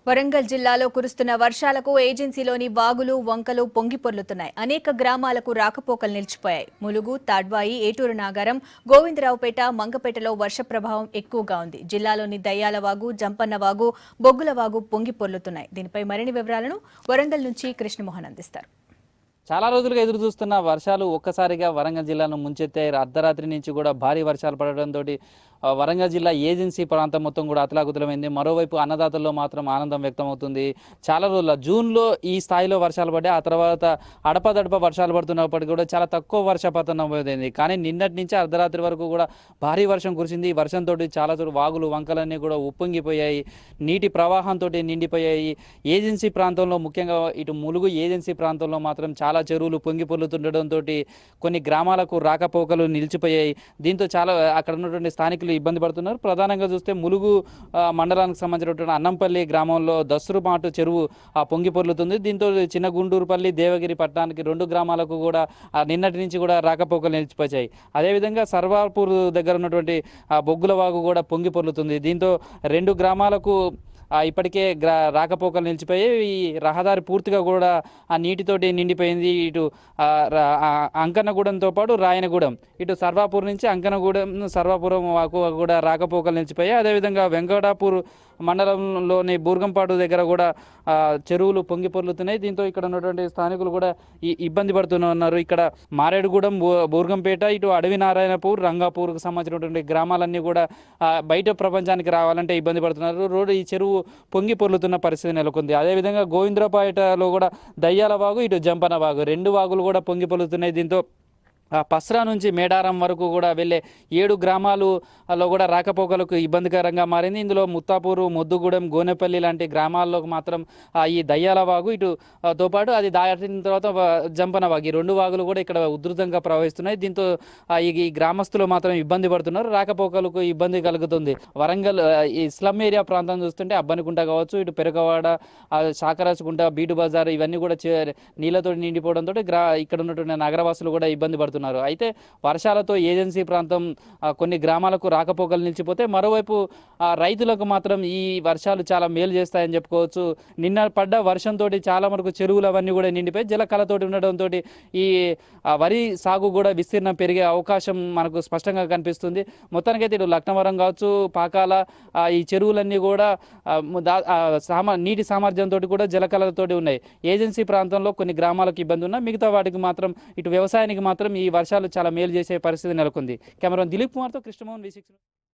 వరంగల్ జిల్లాలో కురుస్తున్న వర్షాలకు ఏజెన్సీలోని వాగులు వంకలు పొంగిపొర్లుతున్నాయి. అనేక గ్రామాలకు రాకపోకలు నిలిచిపోయాయి. ములుగు, తాడ్వాయి, ఏటూరు నాగారం, గోవిందరావుపేట, మంగపేటలో వర్ష ప్రభావం ఎక్కువగా ఉంది. జిల్లాలోని దయ్యాలవాగు, జంపన్నవాగు, బొగ్గులవాగు పొంగిపొర్లుతున్నాయి. దీనిపై మరిన్ని వివరాలను వరంగల్ నుంచి కృష్ణమోహన్ అందిస్తారు. చాలా రోజులుగా ఎదురు చూస్తున్న వర్షాలు ఒక్కసారిగా వరంగల్ జిల్లాను ముంచెత్తాయి. అర్ధరాత్రి నుంచి కూడా భారీ వర్షాలు పడడంతో వరంగల్ జిల్లా ఏజెన్సీ ప్రాంతం మొత్తం కూడా అతలాకుతలమైంది. మరోవైపు అన్నదాతల్లో మాత్రం ఆనందం వ్యక్తమవుతుంది. చాలా రోజుల జూన్లో ఈ స్థాయిలో వర్షాలు పడ్డాయి. ఆ తర్వాత అడపదడప వర్షాలు పడుతున్నప్పటికీ కూడా చాలా తక్కువ వర్షపాతం నమోదైంది. కానీ నిన్నటి నుంచి అర్ధరాత్రి వరకు కూడా భారీ వర్షం కురిసింది. ఈ వర్షంతో చాలా చోటు వాగులు వంకలన్నీ కూడా ఉప్పొంగిపోయాయి. నీటి ప్రవాహంతో నిండిపోయాయి. ఏజెన్సీ ప్రాంతంలో ముఖ్యంగా ఇటు ములుగు ఏజెన్సీ ప్రాంతంలో మాత్రం చాలా చెరువులు పొంగి పొర్లుతుండడంతో కొన్ని గ్రామాలకు రాకపోకలు నిలిచిపోయాయి. దీంతో చాలా అక్కడ ఉన్నటువంటి స్థానికులు ఇబ్బంది పడుతున్నారు. ప్రధానంగా చూస్తే ములుగు మండలానికి సంబంధించినటువంటి అన్నంపల్లి గ్రామంలో దస్రుమాటు చెరువు పొంగి పొర్లుతుంది. దీంతో చిన్న గుండూరుపల్లి, దేవగిరి పట్టణానికి 2 గ్రామాలకు కూడా నిన్నటి నుంచి కూడా రాకపోకలు నిలిచిపోయాయి. అదేవిధంగా సర్వాపూర్ దగ్గర ఉన్నటువంటి బొగ్గులవాగు కూడా పొంగి పొర్లుతుంది. దీంతో 2 గ్రామాలకు ఇప్పటికే రాకపోకలు నిలిచిపోయి ఈ రహదారి పూర్తిగా కూడా ఆ నీటితోటి నిండిపోయింది. ఇటు అంకన్నగూడెంతో పాటు రాయనగూడెం, ఇటు సర్వాపూర్ నుంచి అంకన్నగూడెం, సర్వాపురం కూడా రాకపోకలు నిలిచిపోయాయి. అదేవిధంగా వెంకటాపూర్ మండలంలోని బూర్గంపాడు దగ్గర కూడా చెరువులు పొంగి పొర్లుతున్నాయి. దీంతో ఇక్కడ ఉన్నటువంటి స్థానికులు కూడా ఇబ్బంది పడుతున్నారు. ఇక్కడ మారేడుగూడెం, బూర్గంపేట, ఇటు అడవి నారాయణపూర్, రంగాపూర్కు సంబంధించినటువంటి గ్రామాలన్నీ కూడా బయట ప్రపంచానికి రావాలంటే ఇబ్బంది పడుతున్నారు. ఈ చెరువు పొంగి పొర్లుతున్న పరిస్థితి నెలకొంది. అదేవిధంగా గోవిందరావుపేటలో కూడా దయ్యాల వాగు, ఇటు జంపన వాగు 2 వాగులు కూడా పొంగి పొర్లుతున్నాయి. దీంతో పస్రా నుంచి మేడారం వరకు కూడా వెళ్ళే 7 గ్రామాలలో కూడా రాకపోకలకు ఇబ్బందికరంగా మారింది. ఇందులో ముత్తాపూరు, మొద్దుగూడెం, గోనెపల్లి లాంటి గ్రామాల్లో మాత్రం ఈ దయ్యాల వాగు తో పాటు అది దాటిన తర్వాత జంపన వాగు, ఈ 2 వాగులు కూడా ఇక్కడ ఉధృతంగా ప్రవహిస్తున్నాయి. దీంతో ఈ గ్రామస్తులు మాత్రం ఇబ్బంది పడుతున్నారు. రాకపోకలకు ఇబ్బంది కలుగుతుంది. వరంగల్ ఈ స్లమ్ ఏరియా ప్రాంతం చూస్తుంటే అబ్బనికుంట కావచ్చు, ఇటు పెరకవాడ, శాకరాజకుంట, బీటు బజార్ ఇవన్నీ కూడా నీళ్లతో నిండిపోవడంతో ఇక్కడ ఉన్నటువంటి నగరవాసులు కూడా ఇబ్బంది పడుతున్నారు. అయితే వర్షాలతో ఏజెన్సీ ప్రాంతం కొన్ని గ్రామాలకు రాకపోకలు నిలిచిపోతే, మరోవైపు రైతులకు మాత్రం ఈ వర్షాలు చాలా మేలు చేస్తాయని చెప్పుకోవచ్చు. నిన్న పడ్డ వర్షంతో చాలా వరకు చెరువులు అవన్నీ కూడా నిండిపోయి జలకళతోటి ఉండడంతో ఈ వరి సాగు కూడా విస్తీర్ణం పెరిగే అవకాశం మనకు స్పష్టంగా కనిపిస్తుంది. మొత్తానికైతే ఇటు లక్నవరం కావచ్చు, పాకాల ఈ చెరువులన్నీ కూడా నీటి సామర్థ్యంతో కూడా జలకళతోటి ఉన్నాయి. ఏజెన్సీ ప్రాంతంలో కొన్ని గ్రామాలకు ఇబ్బంది ఉన్నా మిగతా వాటికి మాత్రం ఇటు వ్యవసాయానికి మాత్రం ఈ వర్షాలు చాలా మేలు చేసే పరిస్థితి నెలకొంది. కెమెరా దిలీప్ కుమార్తో కృష్ణమోహన్, V6.